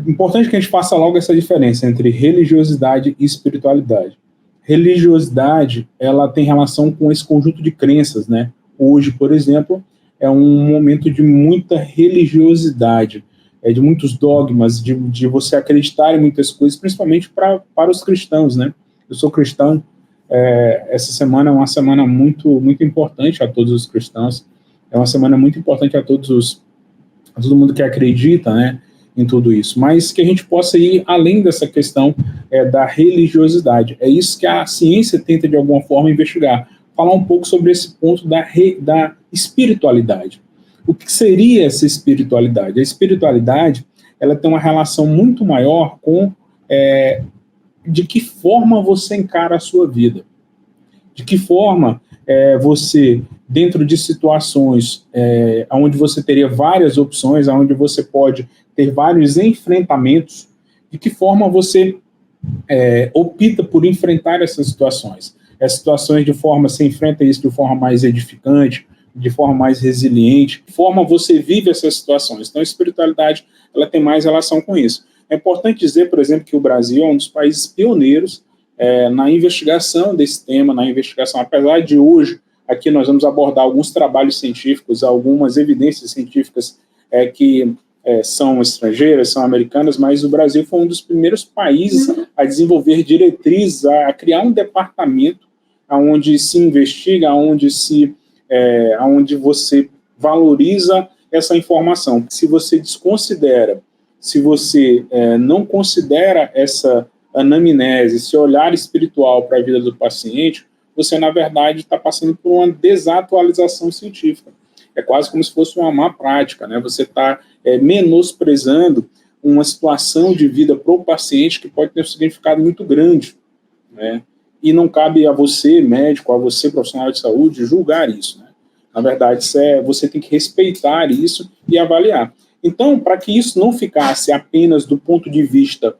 importante que a gente faça logo essa diferença entre religiosidade e espiritualidade. Religiosidade, ela tem relação com esse conjunto de crenças, né? Hoje, por exemplo, é um momento de muita religiosidade, de muitos dogmas, de você acreditar em muitas coisas, principalmente para os cristãos, né? Eu sou cristão, essa semana é uma semana muito, muito importante a todos os cristãos, é uma semana muito importante a todo mundo que acredita, né, em tudo isso, mas que a gente possa ir além dessa questão da religiosidade. É isso que a ciência tenta, de alguma forma, investigar. Falar um pouco sobre esse ponto da espiritualidade. O que seria essa espiritualidade? A espiritualidade, ela tem uma relação muito maior com de que forma você encara a sua vida. De que forma você, dentro de situações onde você teria várias opções, onde você pode ter vários enfrentamentos, de que forma você opta por enfrentar essas situações. As situações, de forma, você enfrenta isso de forma mais edificante, de forma mais resiliente, de forma você vive essas situações. Então, a espiritualidade, ela tem mais relação com isso. É importante dizer, por exemplo, que o Brasil é um dos países pioneiros na investigação desse tema, na investigação, apesar de hoje, aqui nós vamos abordar alguns trabalhos científicos, algumas evidências científicas que são estrangeiras, são americanas, mas o Brasil foi um dos primeiros países a desenvolver diretrizes, a criar um departamento onde se investiga, onde você valoriza essa informação. Se você desconsidera, se você não considera essa anamnese, esse olhar espiritual para a vida do paciente, você, na verdade, está passando por uma desatualização científica. É quase como se fosse uma má prática, né? Você está menosprezando uma situação de vida para o paciente que pode ter um significado muito grande, né? E não cabe a você, médico, a você, profissional de saúde, julgar isso, né? Na verdade, você tem que respeitar isso e avaliar. Então, para que isso não ficasse apenas do ponto de vista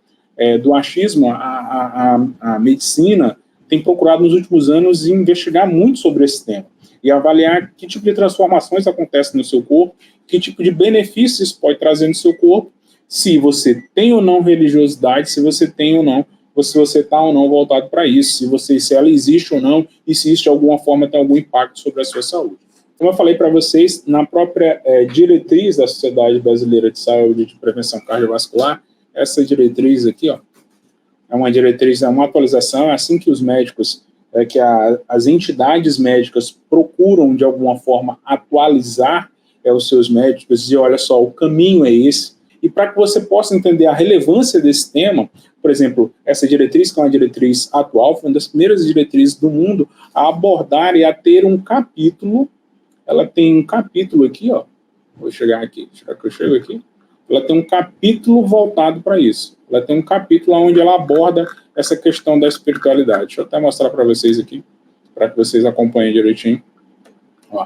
do achismo, a medicina tem procurado nos últimos anos investigar muito sobre esse tema e avaliar que tipo de transformações acontecem no seu corpo, que tipo de benefícios isso pode trazer no seu corpo, se você tem ou não religiosidade, se você tem ou não, se você está ou não voltado para isso, se ela existe ou não, e se isso de alguma forma tem algum impacto sobre a sua saúde. Como eu falei para vocês, na própria diretriz da Sociedade Brasileira de Saúde e de Prevenção Cardiovascular, essa diretriz aqui, ó, é uma diretriz, é uma atualização, é assim que os médicos, que as entidades médicas procuram, de alguma forma, atualizar os seus médicos, dizer, olha só, o caminho é esse. E para que você possa entender a relevância desse tema, por exemplo, essa diretriz, que é uma diretriz atual, foi uma das primeiras diretrizes do mundo a abordar e a ter um capítulo. Ela tem um capítulo aqui, ó. Vou chegar aqui, será que eu chego aqui? Ela tem um capítulo voltado para isso. Ela tem um capítulo onde ela aborda essa questão da espiritualidade. Deixa eu até mostrar para vocês aqui, para que vocês acompanhem direitinho. Ó.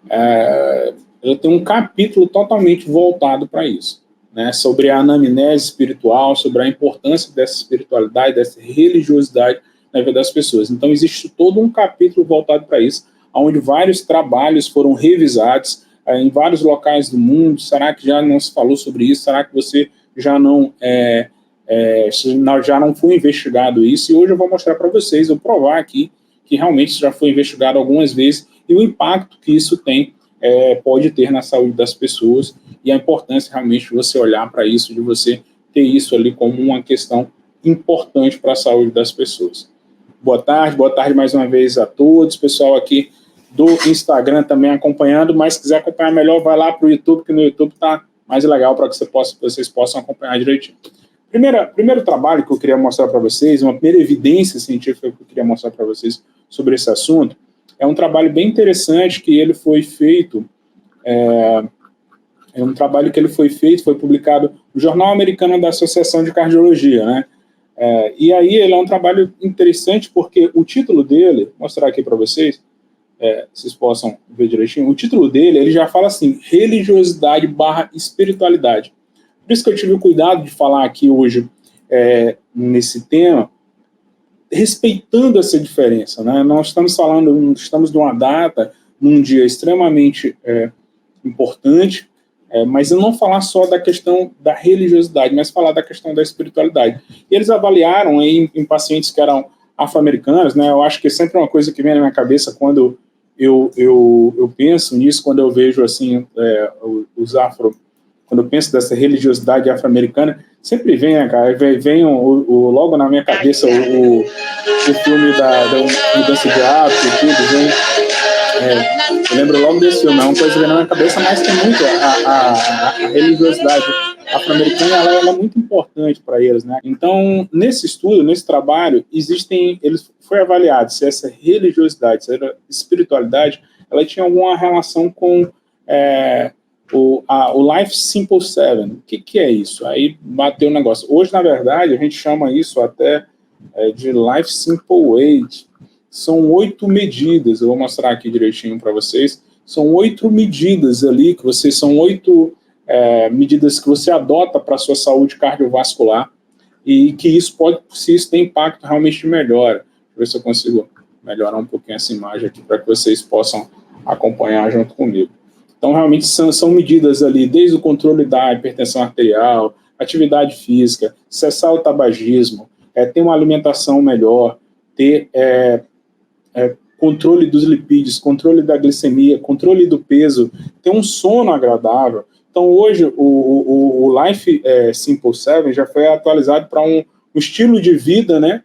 Ela tem um capítulo totalmente voltado para isso, né? Sobre a anamnese espiritual, sobre a importância dessa espiritualidade, dessa religiosidade na vida das pessoas. Então, existe todo um capítulo voltado para isso, onde vários trabalhos foram revisados em vários locais do mundo. Será que já não se falou sobre isso? Será que você já não foi investigado isso? E hoje eu vou mostrar para vocês, vou provar aqui que realmente isso já foi investigado algumas vezes e o impacto que isso tem, pode ter na saúde das pessoas e a importância realmente de você olhar para isso, de você ter isso ali como uma questão importante para a saúde das pessoas. Boa tarde mais uma vez a todos, pessoal aqui do Instagram também acompanhando, mas se quiser acompanhar melhor, vai lá para o YouTube, que no YouTube está mais legal para que vocês possam acompanhar direitinho. Primeiro trabalho que eu queria mostrar para vocês, uma primeira evidência científica que eu queria mostrar para vocês sobre esse assunto, é um trabalho bem interessante que ele foi feito, foi publicado no Jornal Americano da Associação de Cardiologia, né? E aí ele é um trabalho interessante porque o título dele, vou mostrar aqui para vocês, vocês possam ver direitinho, o título dele, ele já fala assim, religiosidade / espiritualidade. Por isso que eu tive o cuidado de falar aqui hoje nesse tema, respeitando essa diferença, né? Nós estamos numa data, num dia extremamente importante, mas eu não falar só da questão da religiosidade, mas falar da questão da espiritualidade. E eles avaliaram em pacientes que eram afro-americanos, né? Eu acho que é sempre uma coisa que vem na minha cabeça quando eu penso nisso, quando eu vejo assim os afro, quando eu penso dessa religiosidade afro-americana, sempre vem, né, cara, vem logo na minha cabeça o filme da mudança de hábito e tudo, vem. Eu lembro logo desse filme, é uma coisa que vem na minha cabeça, mas tem muito a religiosidade afro-americana, ela é muito importante para eles, né? Então, nesse estudo, nesse trabalho, foi avaliado se essa religiosidade, se essa espiritualidade, ela tinha alguma relação com o Life Simple 7. O que é isso? Aí bateu o negócio. Hoje, na verdade, a gente chama isso até de Life Simple 8. São 8 medidas, eu vou mostrar aqui direitinho para vocês. São 8 medidas ali, são 8 medidas que você adota para a sua saúde cardiovascular e que se isso tem impacto, realmente melhora. Deixa eu ver se eu consigo melhorar um pouquinho essa imagem aqui para que vocês possam acompanhar junto comigo. Então, realmente, são medidas ali, desde o controle da hipertensão arterial, atividade física, cessar o tabagismo, ter uma alimentação melhor, ter controle dos lipídios, controle da glicemia, controle do peso, ter um sono agradável. Então, hoje, o Life Simple 7 já foi atualizado para um estilo de vida, né,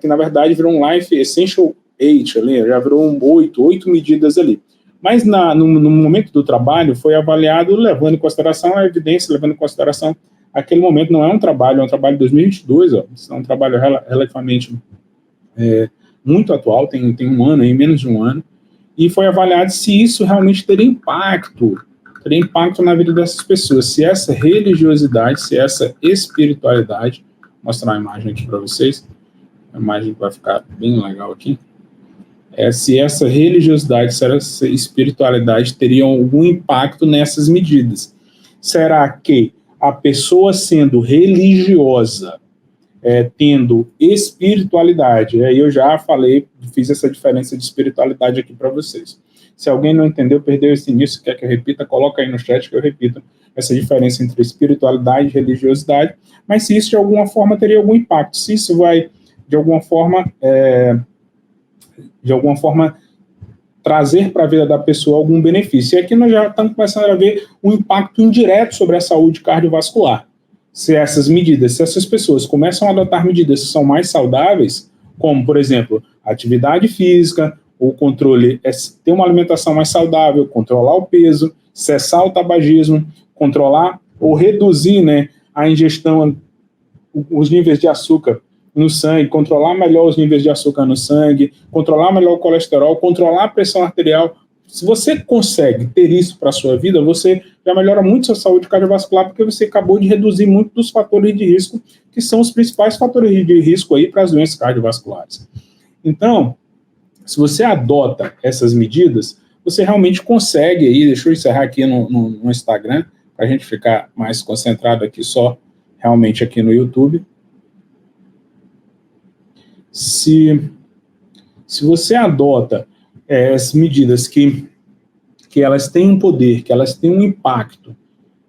que, na verdade, virou um Life Essential 8, ali, já virou 8 medidas ali. Mas, no momento do trabalho, foi avaliado levando em consideração a evidência, levando em consideração aquele momento. Não é um trabalho, é um trabalho de 2022, isso é um trabalho relativamente muito atual, tem um ano, menos de um ano, e foi avaliado se isso realmente teria impacto na vida dessas pessoas, se essa religiosidade, se essa espiritualidade, vou mostrar uma imagem aqui para vocês, a imagem vai ficar bem legal aqui, se essa religiosidade, se essa espiritualidade teriam algum impacto nessas medidas. Será que a pessoa sendo religiosa, tendo espiritualidade, aí eu já fiz essa diferença de espiritualidade aqui para vocês. Se alguém não entendeu, perdeu esse início, quer que eu repita, coloca aí no chat que eu repito essa diferença entre espiritualidade e religiosidade, mas se isso de alguma forma teria algum impacto, se isso vai de alguma forma trazer para a vida da pessoa algum benefício. E aqui nós já estamos começando a ver um impacto indireto sobre a saúde cardiovascular. Se essas pessoas começam a adotar medidas que são mais saudáveis, como, por exemplo, atividade física, o controle ter uma alimentação mais saudável, controlar o peso, cessar o tabagismo, controlar ou reduzir, né, a ingestão, os níveis de açúcar no sangue, controlar melhor os níveis de açúcar no sangue, controlar melhor o colesterol, controlar a pressão arterial. Se você consegue ter isso para a sua vida, você já melhora muito a sua saúde cardiovascular, porque você acabou de reduzir muito dos fatores de risco, que são os principais fatores de risco aí para as doenças cardiovasculares. Então, se você adota essas medidas, você realmente consegue aí, deixa eu encerrar aqui no Instagram, para a gente ficar mais concentrado aqui só, realmente aqui no YouTube. Se você adota as medidas que elas têm um poder, que elas têm um impacto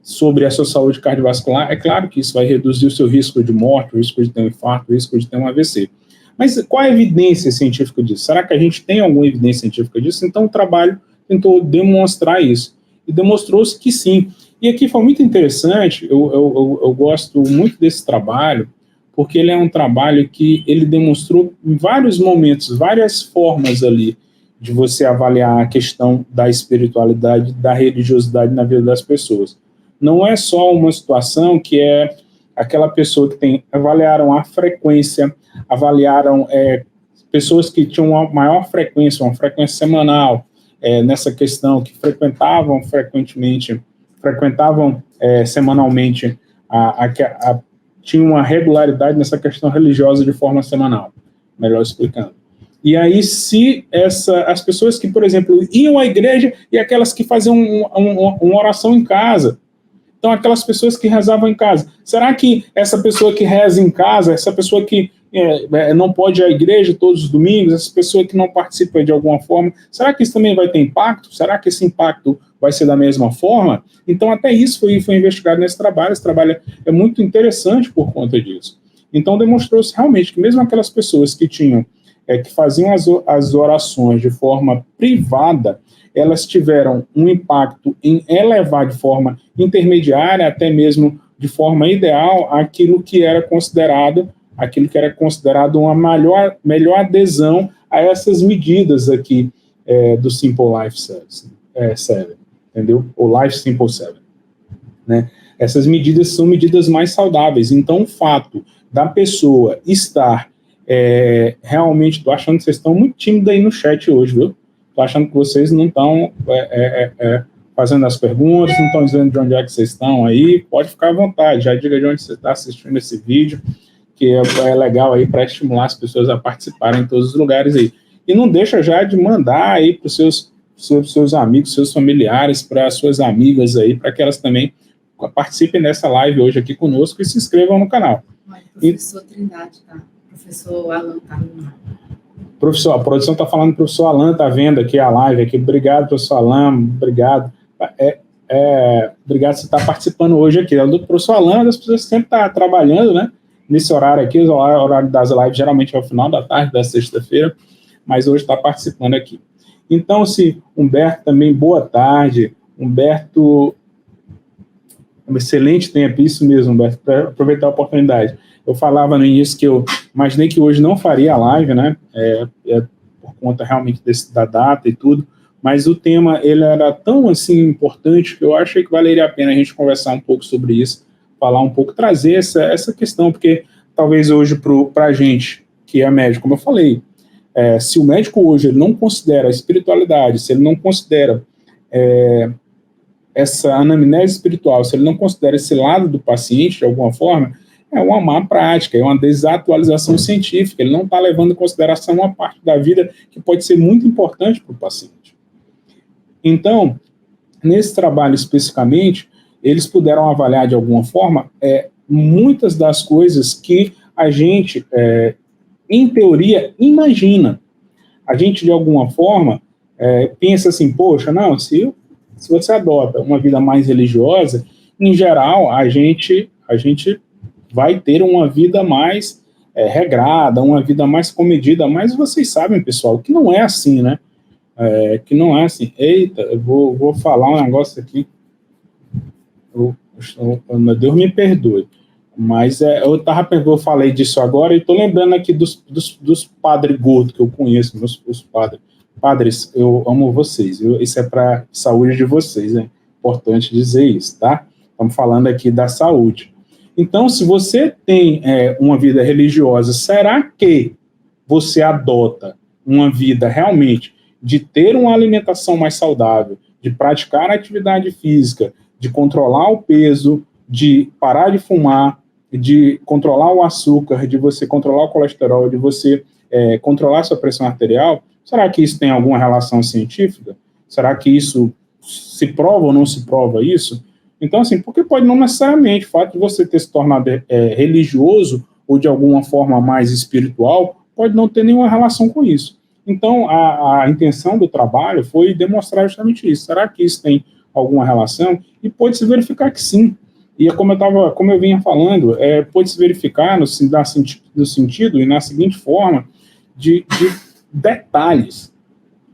sobre a sua saúde cardiovascular, é claro que isso vai reduzir o seu risco de morte, o risco de ter um infarto, o risco de ter um AVC. Mas qual é a evidência científica disso? Será que a gente tem alguma evidência científica disso? Então o trabalho tentou demonstrar isso. E demonstrou-se que sim. E aqui foi muito interessante, eu gosto muito desse trabalho, porque ele é um trabalho que ele demonstrou em vários momentos, várias formas ali de você avaliar a questão da espiritualidade, da religiosidade na vida das pessoas. Não é só uma situação que é aquela pessoa que avaliaram a frequência, avaliaram pessoas que tinham uma maior frequência, uma frequência semanal, nessa questão, que frequentavam semanalmente, tinha uma regularidade nessa questão religiosa de forma semanal, melhor explicando. E aí, se as pessoas que, por exemplo, iam à igreja e aquelas que faziam uma oração em casa, então aquelas pessoas que rezavam em casa, será que essa pessoa que reza em casa, essa pessoa que não pode ir à igreja todos os domingos, essa pessoa que não participa de alguma forma, será que isso também vai ter impacto? Será que esse impacto vai ser da mesma forma? Então, até isso foi investigado nesse trabalho. Esse trabalho é muito interessante por conta disso. Então, demonstrou-se realmente que mesmo aquelas pessoas que tinham, que faziam as orações de forma privada, elas tiveram um impacto em elevar de forma intermediária, até mesmo de forma ideal, aquilo que era considerado uma melhor adesão a essas medidas aqui do Simple Life 7, entendeu? Ou Life Simple 7, né? Essas medidas são medidas mais saudáveis. Então, o fato da pessoa estar realmente, tô achando que vocês estão muito tímidos aí no chat hoje, viu? Tô achando que vocês não estão fazendo as perguntas, não estão dizendo de onde é que vocês estão aí. Pode ficar à vontade, já diga de onde você está assistindo esse vídeo, que é legal aí para estimular as pessoas a participarem em todos os lugares aí. E não deixa já de mandar aí para os seus amigos, seus familiares, para as suas amigas aí, para que elas também participem dessa live hoje aqui conosco e se inscrevam no canal. Olha, professor Trindade, tá? Professor Alan tá no... Professor, a produção está falando, o professor Alan está vendo aqui a live aqui. Obrigado, professor Alan, obrigado. Obrigado por você estar participando hoje aqui. O professor Alan, as pessoas sempre estão trabalhando, né? Nesse horário aqui, o horário das lives geralmente é o final da tarde, da sexta-feira, mas hoje está participando aqui. Então, Humberto também, boa tarde. Humberto, um excelente tempo, isso mesmo, Humberto, para aproveitar a oportunidade. Eu falava no início que eu imaginei que hoje não faria a live, né, por conta realmente da data e tudo, mas o tema, ele era tão, assim, importante que eu achei que valeria a pena a gente conversar um pouco sobre isso, falar um pouco, trazer essa questão, porque talvez hoje para a gente, que é médico, como eu falei, se o médico hoje ele não considera a espiritualidade, se ele não considera essa anamnese espiritual, se ele não considera esse lado do paciente de alguma forma, é uma má prática, é uma desatualização científica, ele não está levando em consideração uma parte da vida que pode ser muito importante para o paciente. Então, nesse trabalho especificamente, eles puderam avaliar de alguma forma muitas das coisas que a gente, em teoria, imagina. A gente, de alguma forma, pensa assim, poxa, não, se você adota uma vida mais religiosa, em geral, a gente vai ter uma vida mais regrada, uma vida mais comedida, mas vocês sabem, pessoal, que não é assim, né? Que não é assim. Eita, eu vou falar um negócio aqui. Deus me perdoe. Mas eu falei disso agora e estou lembrando aqui dos padres gordos que eu conheço, os padres. Padres, eu amo vocês, viu? Isso é para a saúde de vocês, é importante dizer isso, tá? Estamos falando aqui da saúde. Então, se você tem uma vida religiosa, será que você adota uma vida realmente de ter uma alimentação mais saudável, de praticar atividade física, de controlar o peso, de parar de fumar, de controlar o açúcar, de você controlar o colesterol, de você controlar a sua pressão arterial? Será que isso tem alguma relação científica? Será que isso se prova ou não se prova isso? Então, assim, porque pode não necessariamente, o fato de você ter se tornado religioso ou de alguma forma mais espiritual, pode não ter nenhuma relação com isso. Então, a intenção do trabalho foi demonstrar justamente isso. Será que isso tem alguma relação? E pode-se verificar que sim. E como eu vinha falando, pode-se verificar no sentido e na seguinte forma de detalhes.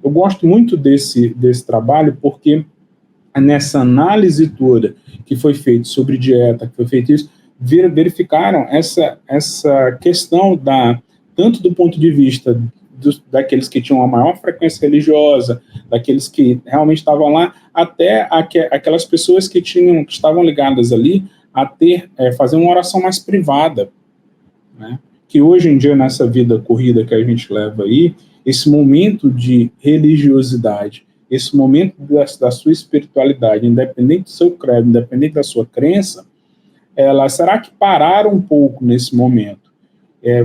Eu gosto muito desse trabalho porque nessa análise toda que foi feita sobre dieta, que foi feito isso, verificaram essa questão tanto do ponto de vista daqueles que tinham a maior frequência religiosa, daqueles que realmente estavam lá, até aquelas pessoas que estavam ligadas ali a fazer uma oração mais privada, né? Que hoje em dia, nessa vida corrida que a gente leva aí, esse momento de religiosidade, esse momento da sua espiritualidade, independente do seu credo, independente da sua crença, será que parar um pouco nesse momento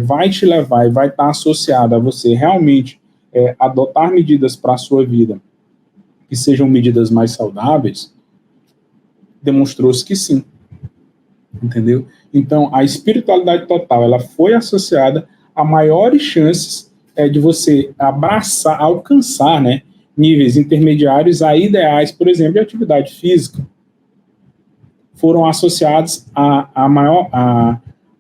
vai te levar e vai estar associado a você realmente adotar medidas para a sua vida que sejam medidas mais saudáveis? Demonstrou-se que sim, entendeu? Então, a espiritualidade total, ela foi associada a maiores chances de você alcançar, né, níveis intermediários a ideais, por exemplo, de atividade física, foram associados a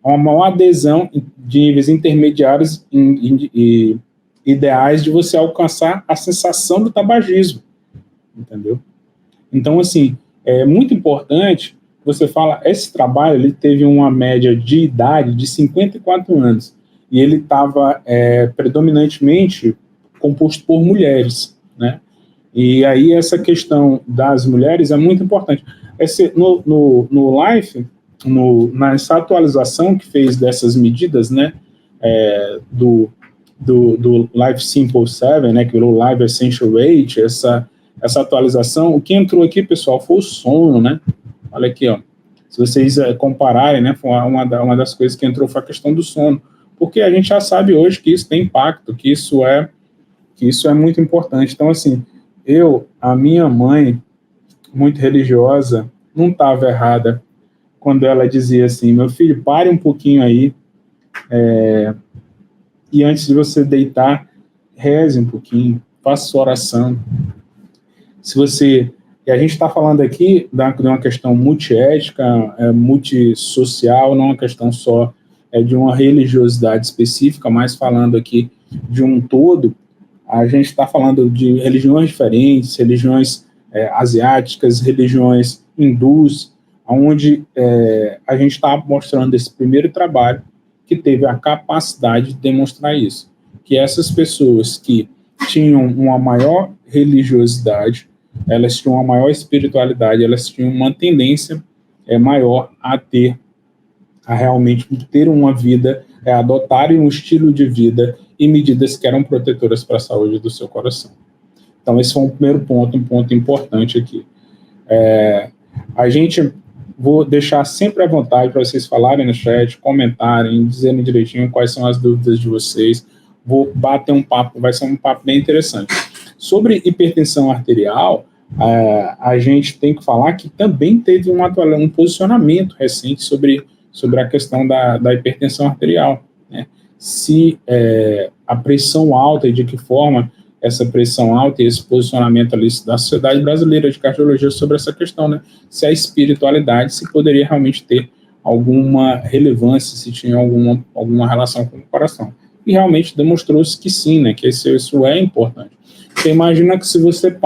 uma maior adesão de níveis intermediários e ideais de você alcançar a sensação do tabagismo, entendeu? Então, assim, é muito importante, você fala, esse trabalho, ele teve uma média de idade de 54 anos, e ele estava predominantemente composto por mulheres, né? E aí essa questão das mulheres é muito importante. No LIFE, nessa atualização que fez dessas medidas, né, do Life Simple 7, né, que virou Life Essential Rate, essa atualização, o que entrou aqui, pessoal, foi o sono, né? Olha aqui, ó. Se vocês compararem, né, foi uma das coisas que entrou foi a questão do sono, porque a gente já sabe hoje que isso tem impacto, que isso é muito importante. Então, assim, a minha mãe, muito religiosa, não estava errada quando ela dizia assim, meu filho, pare um pouquinho aí, e antes de você deitar, reze um pouquinho, faça sua oração. E a gente está falando aqui de uma questão multiética, multissocial, não uma questão só de uma religiosidade específica, mas falando aqui de um todo. A gente está falando de religiões diferentes, religiões asiáticas, religiões hindus, onde a gente está mostrando esse primeiro trabalho que teve a capacidade de demonstrar isso, que essas pessoas que tinham uma maior religiosidade, elas tinham uma maior espiritualidade, elas tinham uma tendência maior a realmente ter uma vida, adotarem um estilo de vida e medidas que eram protetoras para a saúde do seu coração. Então, esse foi um primeiro ponto, um ponto importante aqui. Vou deixar sempre à vontade para vocês falarem no chat, comentarem, dizerem direitinho quais são as dúvidas de vocês. Vou bater um papo, vai ser um papo bem interessante. Sobre hipertensão arterial, a gente tem que falar que também teve um posicionamento recente sobre a questão da hipertensão arterial, né? Se a pressão alta e de que forma essa pressão alta e esse posicionamento ali da Sociedade Brasileira de Cardiologia sobre essa questão, né? Se a espiritualidade, se poderia realmente ter alguma relevância, se tinha alguma relação com o coração. E realmente demonstrou-se que sim, né? Que isso é importante. Você imagina que se você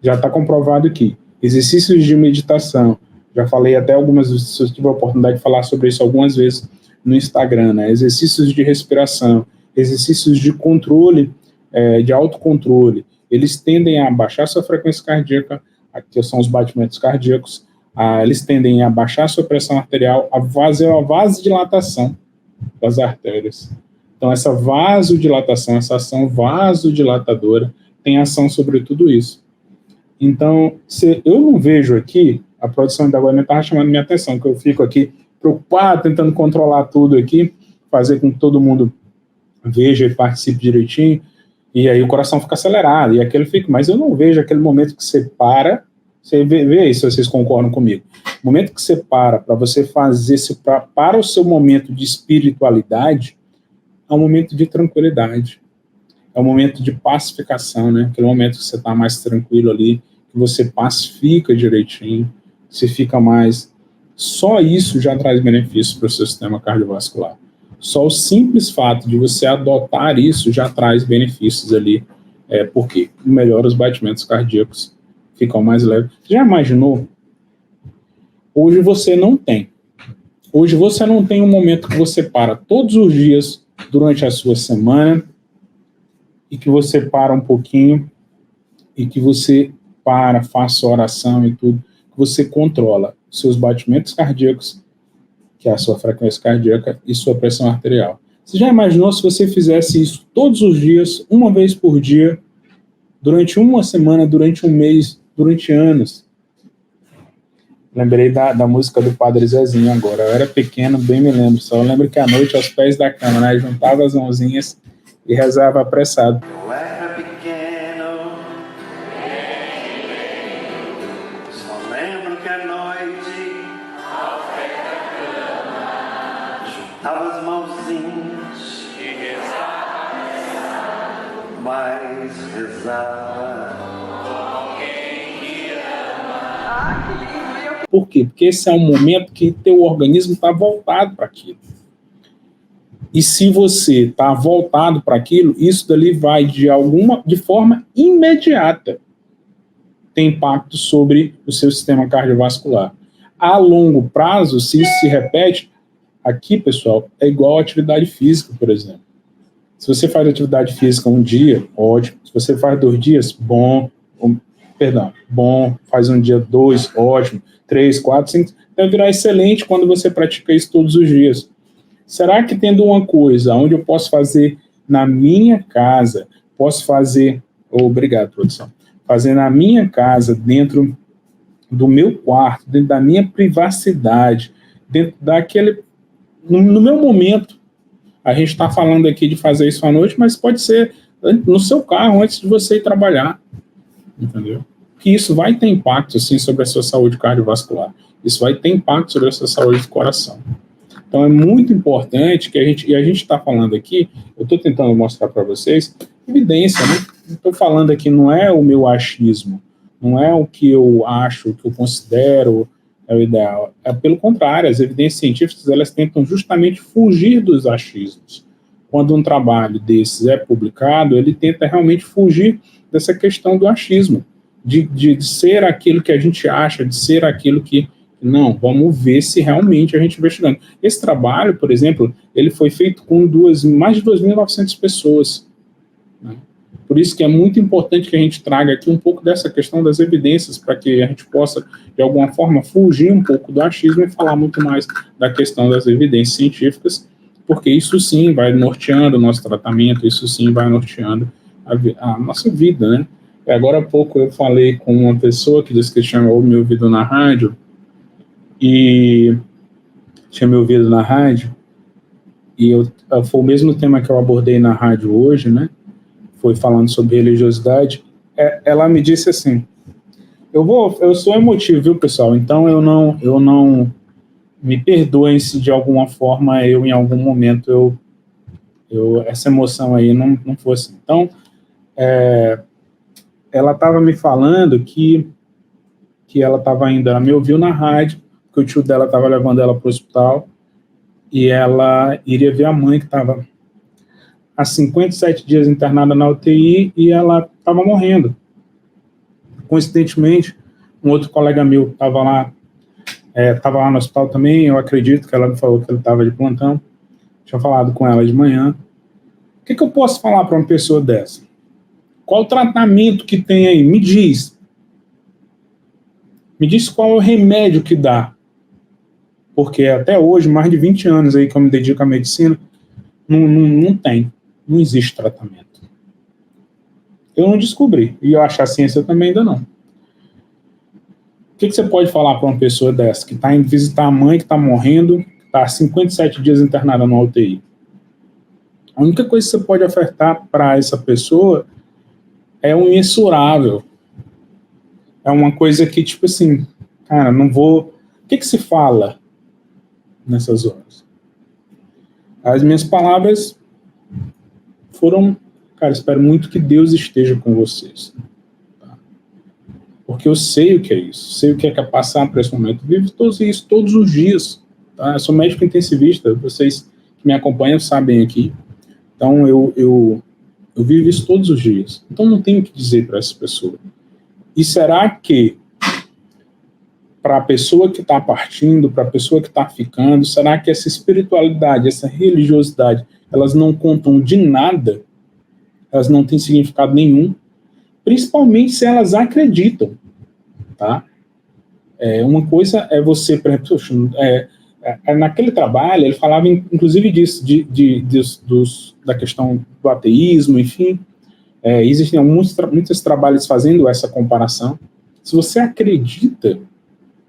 já está comprovado que exercícios de meditação, já falei até algumas vezes, eu tive a oportunidade de falar sobre isso algumas vezes no Instagram, né? Exercícios de respiração, exercícios de controle, de autocontrole, eles tendem a baixar sua frequência cardíaca, que são os batimentos cardíacos, eles tendem a baixar sua pressão arterial, a fazer uma vasodilatação das artérias. Então, essa vasodilatação, essa ação vasodilatadora, tem ação sobre tudo isso. Então, eu não vejo aqui, a produção da Guarani estava chamando minha atenção, que eu fico aqui preocupado, tentando controlar tudo aqui, fazer com que todo mundo veja e participe direitinho, e aí o coração fica acelerado, e aquele fica, mas eu não vejo aquele momento que você para, você vê aí se vocês concordam comigo, o momento que você para você fazer, para o seu momento de espiritualidade, é um momento de tranquilidade, é um momento de pacificação, né? Aquele momento que você está mais tranquilo ali, que você pacifica direitinho, você fica mais... Só isso já traz benefícios para o seu sistema cardiovascular. Só o simples fato de você adotar isso já traz benefícios ali, porque melhora os batimentos cardíacos, ficam mais leves. Já imaginou? Hoje você não tem um momento que você para todos os dias durante a sua semana e que você para um pouquinho e que você faça oração e tudo, que você controla seus batimentos cardíacos, que é a sua frequência cardíaca e sua pressão arterial. Você já imaginou se você fizesse isso todos os dias, uma vez por dia, durante uma semana, durante um mês, durante anos? Lembrei da música do Padre Zezinho agora. Eu era pequeno, bem me lembro. Só lembro que à noite, aos pés da cama, né, juntava as mãozinhas e rezava apressado. Eu era pequeno, só lembro que à noite juntava as mãozinhas e rezava, mas rezava. Por quê? Porque esse é um momento que teu organismo está voltado para aquilo. E se você está voltado para aquilo, isso dali vai, de forma imediata, ter impacto sobre o seu sistema cardiovascular. A longo prazo, se isso se repete, aqui, pessoal, é igual a atividade física, por exemplo. Se você faz atividade física um dia, ótimo. Se você faz 2 dias, bom. Bom. Faz um dia 2, ótimo. 3, 4, 5. Vai virar excelente quando você pratica isso todos os dias. Será que tendo uma coisa onde eu posso fazer na minha casa, posso fazer... Obrigado, produção. Fazer na minha casa, dentro do meu quarto, dentro da minha privacidade, dentro daquele... No meu momento, a gente está falando aqui de fazer isso à noite, mas pode ser no seu carro, antes de você ir trabalhar, entendeu? Que isso vai ter impacto, sim, sobre a sua saúde cardiovascular. Isso vai ter impacto sobre a sua saúde do coração. Então, é muito importante que a gente está falando aqui, eu estou tentando mostrar para vocês, evidência, né? Estou falando aqui, não é o meu achismo, não é o que eu acho, o que eu considero é o ideal. É pelo contrário, as evidências científicas, elas tentam justamente fugir dos achismos. Quando um trabalho desses é publicado, ele tenta realmente fugir dessa questão do achismo, de ser aquilo que a gente acha, de ser aquilo que... Não, vamos ver se realmente a gente investigando. Esse trabalho, por exemplo, ele foi feito com mais de 2.900 pessoas. Né? Por isso que é muito importante que a gente traga aqui um pouco dessa questão das evidências, para que a gente possa, de alguma forma, fugir um pouco do achismo e falar muito mais da questão das evidências científicas, porque isso sim vai norteando o nosso tratamento, isso sim vai norteando a nossa vida, né? Agora há pouco eu falei com uma pessoa que disse que tinha me ouvido na rádio, e foi o mesmo tema que eu abordei na rádio hoje, né? Foi falando sobre religiosidade. Ela me disse assim: eu sou emotivo, viu, pessoal? Então eu não me perdoem se de alguma forma em algum momento essa emoção aí não fosse. Então, ela estava me falando que ela me ouviu na rádio, que o tio dela estava levando ela para o hospital, e ela iria ver a mãe, que estava há 57 dias internada na UTI, e ela estava morrendo. Coincidentemente, um outro colega meu estava lá no hospital também, eu acredito que ela me falou que ele estava de plantão, tinha falado com ela de manhã. O que eu posso falar para uma pessoa dessa? Qual o tratamento que tem aí? Me diz qual é o remédio que dá. Porque até hoje, mais de 20 anos aí que eu me dedico à medicina, não existe tratamento. Eu não descobri, e eu acho que a ciência também ainda não. O que você pode falar para uma pessoa dessa, que está indo visitar a mãe que está morrendo, que está há 57 dias internada na UTI? A única coisa que você pode ofertar para essa pessoa é o imensurável. É uma coisa que, tipo assim, cara, não vou... O que se fala nessas horas? As minhas palavras foram, cara, espero muito que Deus esteja com vocês. Tá? Porque eu sei o que é isso, sei o que é passar por esse momento. Vivo isso todos os dias. Tá? Eu sou médico intensivista, vocês que me acompanham sabem aqui. Então, eu vivo isso todos os dias. Então, não tenho o que dizer para essa pessoa. E será que, para a pessoa que está partindo, para a pessoa que está ficando, será que essa espiritualidade, essa religiosidade, elas não contam de nada? Elas não têm significado nenhum? Principalmente se elas acreditam, tá? Uma coisa é você, por exemplo, naquele trabalho, ele falava inclusive disso, da questão do ateísmo, enfim. Existem muitos trabalhos fazendo essa comparação. Se você acredita,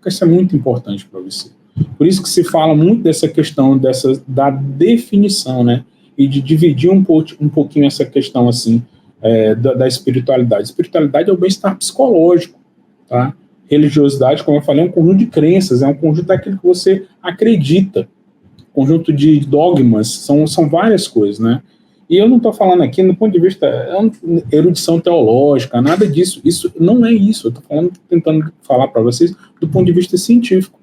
isso é muito importante para você. Por isso que se fala muito dessa questão da definição, né? E de dividir um pouquinho essa questão assim, da espiritualidade. Espiritualidade é o bem-estar psicológico, tá? Religiosidade, como eu falei, é um conjunto de crenças, é um conjunto daquilo que você acredita, conjunto de dogmas, são várias coisas, né? E eu não estou falando aqui no ponto de vista erudição teológica, nada disso. Isso não é isso. Eu estou tentando falar para vocês do ponto de vista científico.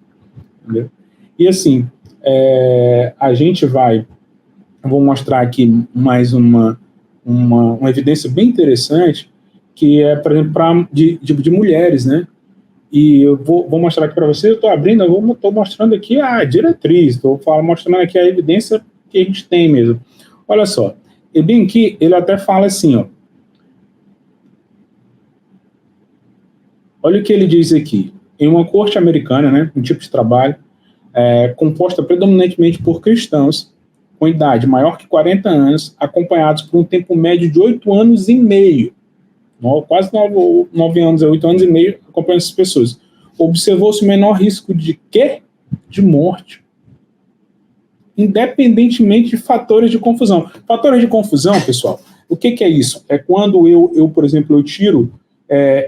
Entendeu? E assim, a gente vai... Eu vou mostrar aqui mais uma evidência bem interessante, que é, por exemplo, de mulheres, né? E eu vou mostrar aqui para vocês, eu estou abrindo, estou mostrando aqui a diretriz, estou mostrando aqui a evidência que a gente tem mesmo. Olha só, e bem que ele até fala assim, ó. Olha o que ele diz aqui. Em uma corte americana, né, um tipo de trabalho, composta predominantemente por cristãos, com idade maior que 40 anos, acompanhados por um tempo médio de 8 anos e meio, quase 9 anos, 8 anos e meio, acompanhando essas pessoas. Observou-se o menor risco de quê? De morte. Independentemente de fatores de confusão. Fatores de confusão, pessoal, o que é isso? É quando eu por exemplo,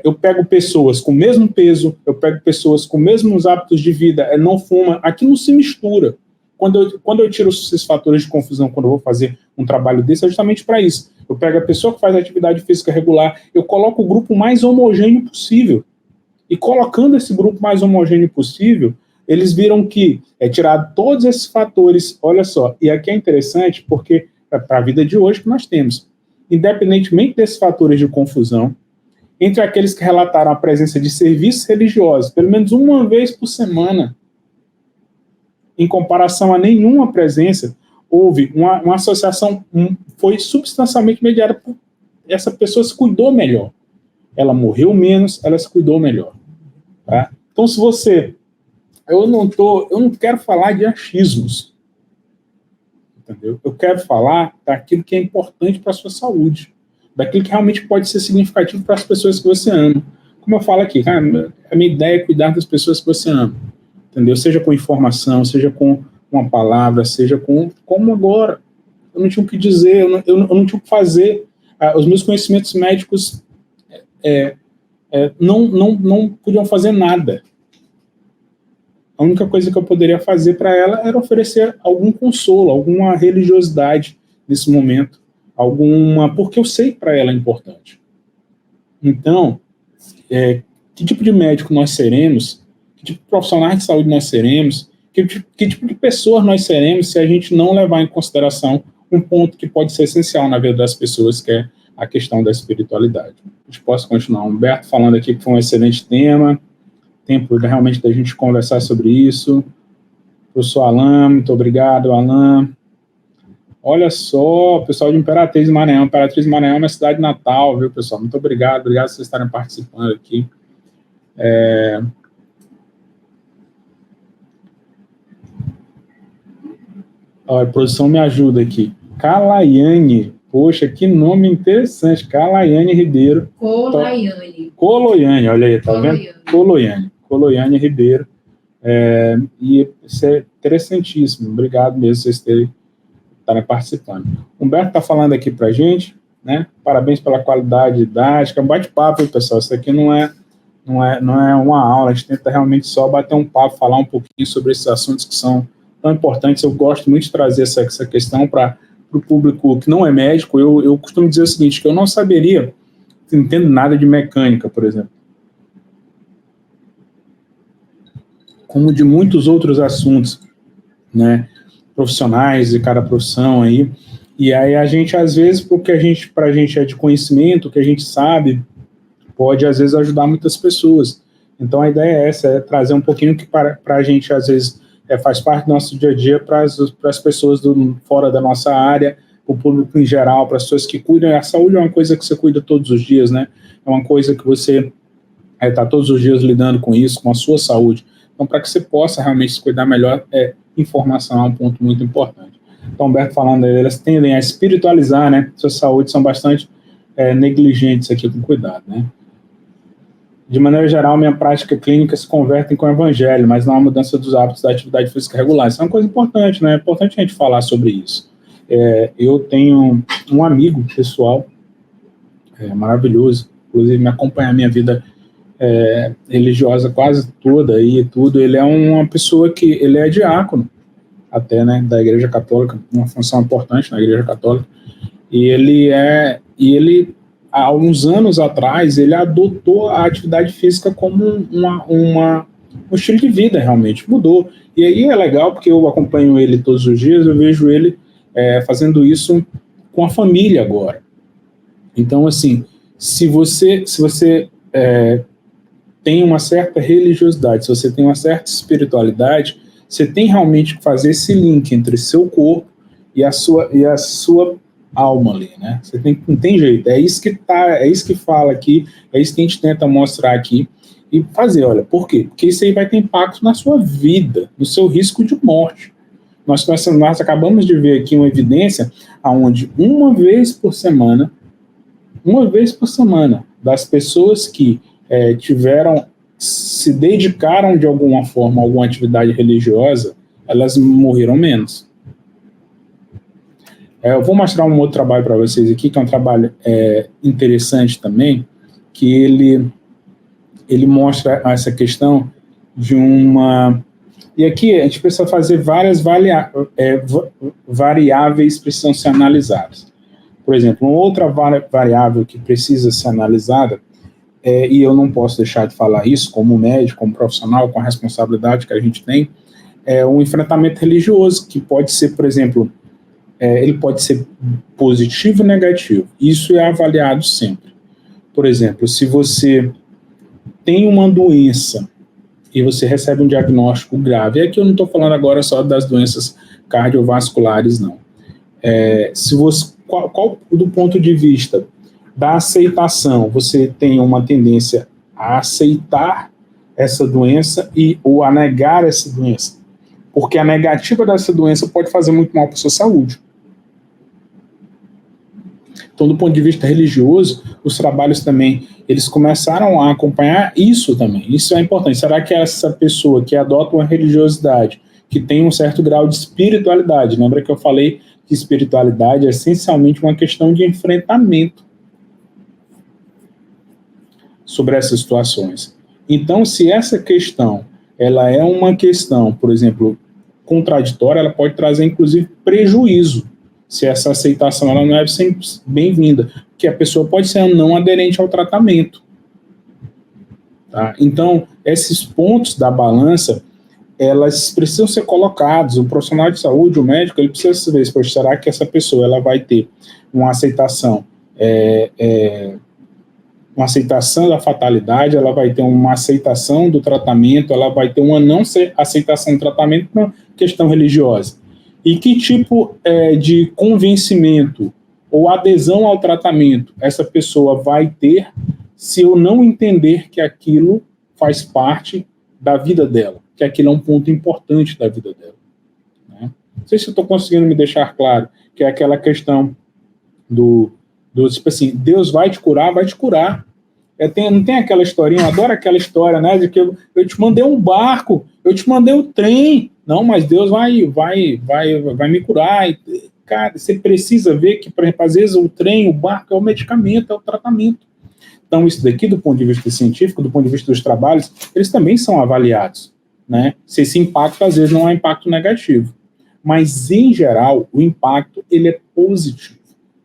eu pego pessoas com o mesmo peso, eu pego pessoas com os mesmos hábitos de vida, não fuma, aqui não se mistura. Quando eu tiro esses fatores de confusão, quando eu vou fazer um trabalho desse, é justamente para isso. Eu pego a pessoa que faz atividade física regular, eu coloco o grupo mais homogêneo possível. E colocando esse grupo mais homogêneo possível, eles viram que é tirado todos esses fatores, olha só, e aqui é interessante porque é para a vida de hoje que nós temos. Independentemente desses fatores de confusão, entre aqueles que relataram a presença de serviços religiosos, pelo menos uma vez por semana, em comparação a nenhuma presença, houve uma associação, foi substancialmente mediada por essa pessoa se cuidou melhor. Ela morreu menos, ela se cuidou melhor. Tá? Então, se você... Eu não quero falar de achismos. Entendeu? Eu quero falar daquilo que é importante para a sua saúde. Daquilo que realmente pode ser significativo para as pessoas que você ama. Como eu falo aqui, a minha ideia é cuidar das pessoas que você ama. Entendeu? Seja com informação, seja com uma palavra, seja como agora. Eu não tinha o que dizer, eu não tinha o que fazer. Os meus conhecimentos médicos não podiam fazer nada. A única coisa que eu poderia fazer para ela era oferecer algum consolo, alguma religiosidade nesse momento, porque eu sei que para ela é importante. Então, que tipo de médico nós seremos? Que tipo de profissionais de saúde nós seremos? Que tipo de pessoas nós seremos se a gente não levar em consideração um ponto que pode ser essencial na vida das pessoas, que é a questão da espiritualidade. A gente pode continuar. Humberto falando aqui que foi um excelente tema. Tempo realmente da gente conversar sobre isso. Professor Alain, muito obrigado, Alain. Olha só, pessoal de Imperatriz do Maranhão. Imperatriz do Maranhão é minha cidade natal, viu, pessoal? Muito obrigado por vocês estarem participando aqui. A produção me ajuda aqui. Calaiane. Poxa, que nome interessante. Calaiane Ribeiro. Coloiane, olha aí, tá vendo? Coloiane Ribeiro. E isso é interessantíssimo. Obrigado mesmo por vocês estarem participando. Humberto está falando aqui pra gente, né? Parabéns pela qualidade didática. Bate-papo, pessoal. Isso aqui não é uma aula. A gente tenta realmente só bater um papo, falar um pouquinho sobre esses assuntos que são tão importantes. Eu gosto muito de trazer essa questão para o público que não é médico. Eu costumo dizer o seguinte, que eu não saberia, não entendo nada de mecânica, por exemplo, como de muitos outros assuntos, né, profissionais de cada profissão aí, e aí a gente, às vezes, porque pra gente é de conhecimento, o que a gente sabe, pode, às vezes, ajudar muitas pessoas. Então, a ideia é essa, é trazer um pouquinho que para a gente, às vezes, faz parte do nosso dia a dia para as pessoas fora da nossa área, o público em geral, para as pessoas que cuidam. A saúde é uma coisa que você cuida todos os dias, né? É uma coisa que você está todos os dias lidando com isso, com a sua saúde. Então, para que você possa realmente se cuidar melhor, informação é um ponto muito importante. Então, Humberto falando, elas tendem a espiritualizar, né? Sua saúde, são bastante negligentes aqui com cuidado, né? De maneira geral, minha prática clínica se converte com o evangelho, mas não há mudança dos hábitos da atividade física regular. Isso é uma coisa importante, né? É importante a gente falar sobre isso. Eu tenho um amigo pessoal, maravilhoso, inclusive me acompanha a minha vida religiosa quase toda e tudo. Ele é uma pessoa que, ele é diácono, até, né, da Igreja Católica, uma função importante na Igreja Católica, E ele há uns anos atrás, ele adotou a atividade física como um estilo de vida, realmente, mudou. E aí é legal, porque eu acompanho ele todos os dias, eu vejo ele fazendo isso com a família agora. Então, assim, se você tem uma certa religiosidade, se você tem uma certa espiritualidade, você tem realmente que fazer esse link entre seu corpo e a sua alma ali, né? Você não tem jeito. É isso que fala aqui, é isso que a gente tenta mostrar aqui e fazer. Olha, por quê? Porque isso aí vai ter impacto na sua vida, no seu risco de morte. Nós acabamos de ver aqui uma evidência onde uma vez por semana, das pessoas que se dedicaram de alguma forma a alguma atividade religiosa, elas morreram menos. Eu vou mostrar um outro trabalho para vocês aqui, que é um trabalho interessante também, que ele mostra essa questão de uma... E aqui a gente precisa fazer várias variáveis que precisam ser analisadas. Por exemplo, uma outra variável que precisa ser analisada, e eu não posso deixar de falar isso como médico, como profissional, com a responsabilidade que a gente tem, é o enfrentamento religioso, que pode ser, por exemplo, ele pode ser positivo e negativo. Isso é avaliado sempre. Por exemplo, se você tem uma doença e você recebe um diagnóstico grave, e aqui eu não estou falando agora só das doenças cardiovasculares, não. Qual do ponto de vista da aceitação, você tem uma tendência a aceitar essa doença ou a negar essa doença? Porque a negativa dessa doença pode fazer muito mal para a sua saúde. Então, do ponto de vista religioso, os trabalhos também, eles começaram a acompanhar isso também. Isso é importante. Será que essa pessoa que adota uma religiosidade, que tem um certo grau de espiritualidade, lembra que eu falei que espiritualidade é essencialmente uma questão de enfrentamento sobre essas situações. Então, se essa questão, ela é uma questão, por exemplo, contraditória, ela pode trazer, inclusive, prejuízo, se essa aceitação ela não é sempre bem-vinda, porque a pessoa pode ser não aderente ao tratamento. Tá? Então, esses pontos da balança, elas precisam ser colocados. O profissional de saúde, o médico, ele precisa saber, será que essa pessoa ela vai ter uma aceitação da fatalidade, ela vai ter uma aceitação do tratamento, ela vai ter uma não aceitação do tratamento por uma questão religiosa. E que tipo de convencimento ou adesão ao tratamento essa pessoa vai ter se eu não entender que aquilo faz parte da vida dela, que aquilo é um ponto importante da vida dela. Né? Não sei se eu estou conseguindo me deixar claro, que é aquela questão do tipo assim, Deus vai te curar, vai te curar. Não tem aquela historinha, eu adoro aquela história, né, de que eu te mandei um barco, eu te mandei um trem, não, mas Deus vai me curar. Cara, você precisa ver que, por exemplo, às vezes o trem, o barco é o medicamento, é o tratamento. Então, isso daqui, do ponto de vista científico, do ponto de vista dos trabalhos, eles também são avaliados, né? Se esse impacto, às vezes, não é um impacto negativo. Mas, em geral, o impacto, ele é positivo.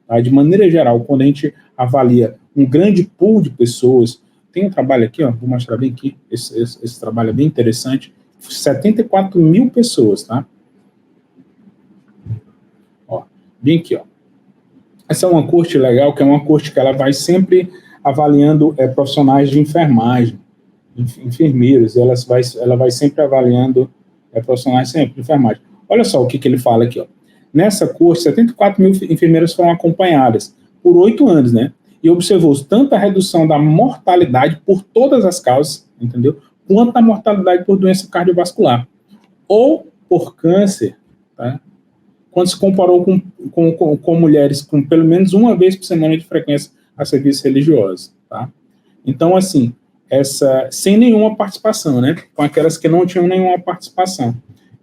Tá? De maneira geral, quando a gente avalia um grande pool de pessoas, tem um trabalho aqui, ó, vou mostrar bem aqui, esse trabalho é bem interessante, 74 mil pessoas, tá? Ó, bem aqui, ó. Essa é uma corte legal, que é uma corte que ela vai sempre avaliando profissionais de enfermagem, enfermeiros, ela vai sempre avaliando profissionais sempre de enfermagem. Olha só o que ele fala aqui, ó. Nessa corte, 74 mil enfermeiras foram acompanhadas por 8 anos, né? E observou tanto a redução da mortalidade por todas as causas, entendeu? Quanto a mortalidade por doença cardiovascular ou por câncer, tá? Quando se comparou com mulheres com pelo menos uma vez por semana de frequência a serviços religiosos, tá? Então, assim, sem nenhuma participação, né? Com aquelas que não tinham nenhuma participação.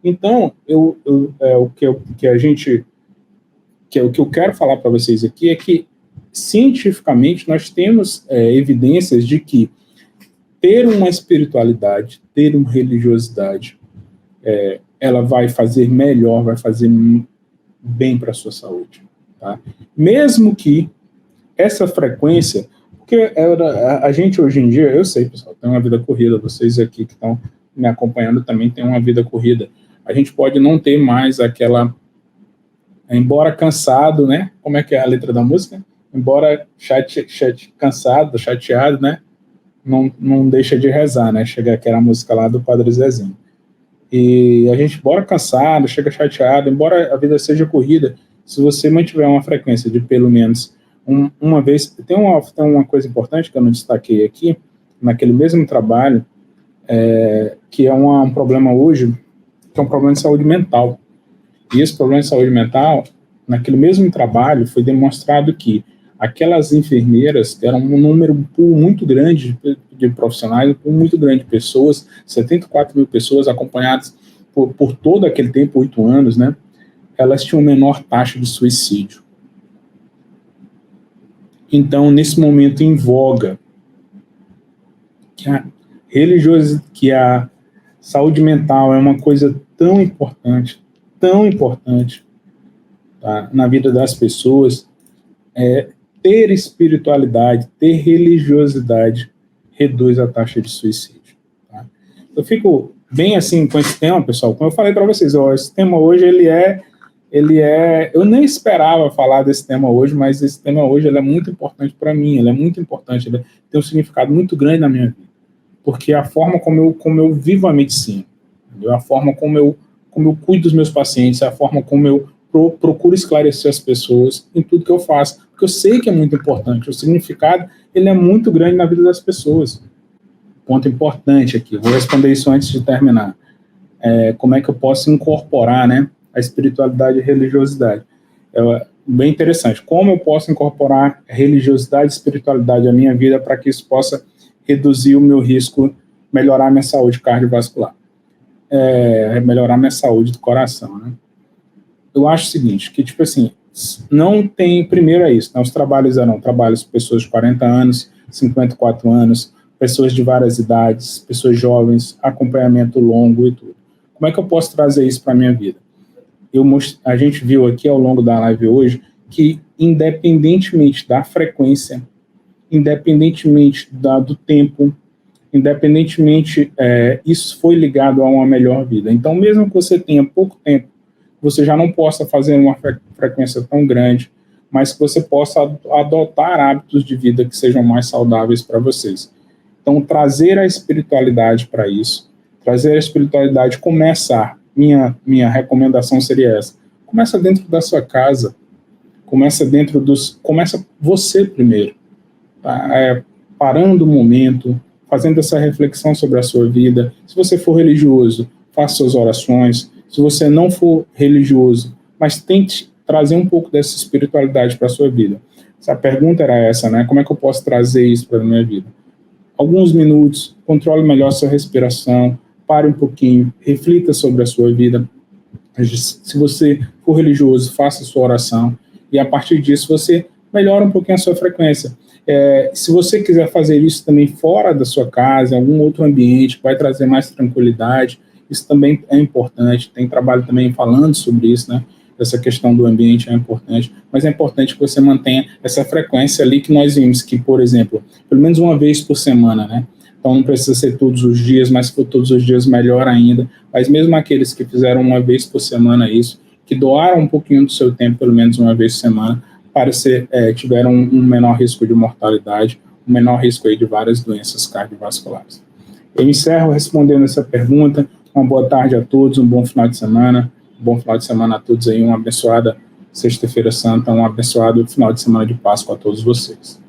Então, o que eu quero falar para vocês aqui é que, cientificamente, nós temos evidências de que ter uma espiritualidade, ter uma religiosidade, ela vai fazer melhor, vai fazer bem para a sua saúde. tá? Mesmo que essa frequência, porque a gente hoje em dia, eu sei, pessoal, tem uma vida corrida, vocês aqui que estão me acompanhando também têm uma vida corrida. A gente pode não ter mais aquela, embora cansado, né? Como é que é a letra da música? Embora cansado, chateado, né? Não deixa de rezar, né? Chega aquela música lá do Padre Zezinho. E a gente, embora cansado, chega chateado, embora a vida seja corrida, se você mantiver uma frequência de pelo menos uma vez... Tem uma coisa importante que eu não destaquei aqui, naquele mesmo trabalho, que é um problema hoje, que é um problema de saúde mental. E esse problema de saúde mental, naquele mesmo trabalho, foi demonstrado que aquelas enfermeiras, que eram um pool muito grande de profissionais, um pool muito grande de pessoas, 74 mil pessoas acompanhadas por todo aquele tempo, 8 anos, né? Elas tinham menor taxa de suicídio. Então, nesse momento em voga, que a saúde mental é uma coisa tão importante, tá, na vida das pessoas, ter espiritualidade, ter religiosidade reduz a taxa de suicídio. Tá? Eu fico bem assim com esse tema, pessoal. Como eu falei para vocês, esse tema hoje eu nem esperava falar desse tema hoje, mas esse tema hoje ele é muito importante para mim, ele é muito importante, ele tem um significado muito grande na minha vida, porque a forma como eu vivo a medicina, entendeu? A forma como eu cuido dos meus pacientes, a forma como eu procuro esclarecer as pessoas em tudo que eu faço, porque eu sei que é muito importante, o significado ele é muito grande na vida das pessoas. Ponto importante aqui, vou responder isso antes de terminar. Como é que eu posso incorporar, né, a espiritualidade e a religiosidade? Bem interessante, como eu posso incorporar religiosidade e espiritualidade à minha vida para que isso possa reduzir o meu risco, melhorar minha saúde cardiovascular, melhorar minha saúde do coração, né? Eu acho o seguinte, que tipo assim, não tem, primeiro é isso, né, os trabalhos eram trabalhos de pessoas de 40 anos, 54 anos, pessoas de várias idades, pessoas jovens, acompanhamento longo e tudo. Como é que eu posso trazer isso para a minha vida? A gente viu aqui ao longo da live hoje que independentemente da frequência, independentemente do tempo, independentemente, isso foi ligado a uma melhor vida. Então, mesmo que você tenha pouco tempo, você já não possa fazer uma frequência tão grande, mas que você possa adotar hábitos de vida que sejam mais saudáveis para vocês. Então, trazer a espiritualidade para isso, trazer a espiritualidade, começar, minha recomendação seria essa, começa dentro da sua casa, começa você primeiro, tá? Parando o momento, fazendo essa reflexão sobre a sua vida. Se você for religioso, faça suas orações. Se você não for religioso, mas tente trazer um pouco dessa espiritualidade para a sua vida. A pergunta era essa, né? Como é que eu posso trazer isso para a minha vida? Alguns minutos, controle melhor sua respiração, pare um pouquinho, reflita sobre a sua vida. Se você for religioso, faça sua oração e a partir disso você melhora um pouquinho a sua frequência. Se você quiser fazer isso também fora da sua casa, em algum outro ambiente, vai trazer mais tranquilidade. Isso também é importante, tem trabalho também falando sobre isso, né? Essa questão do ambiente é importante, mas é importante que você mantenha essa frequência ali que nós vimos, que, por exemplo, pelo menos uma vez por semana, né? Então não precisa ser todos os dias, mas se for todos os dias, melhor ainda. Mas mesmo aqueles que fizeram uma vez por semana isso, que doaram um pouquinho do seu tempo, pelo menos uma vez por semana, tiveram um menor risco de mortalidade, um menor risco aí de várias doenças cardiovasculares. Eu encerro respondendo essa pergunta. Uma boa tarde a todos, um bom final de semana. Um bom final de semana a todos aí, uma abençoada Sexta-feira Santa, um abençoado final de semana de Páscoa a todos vocês.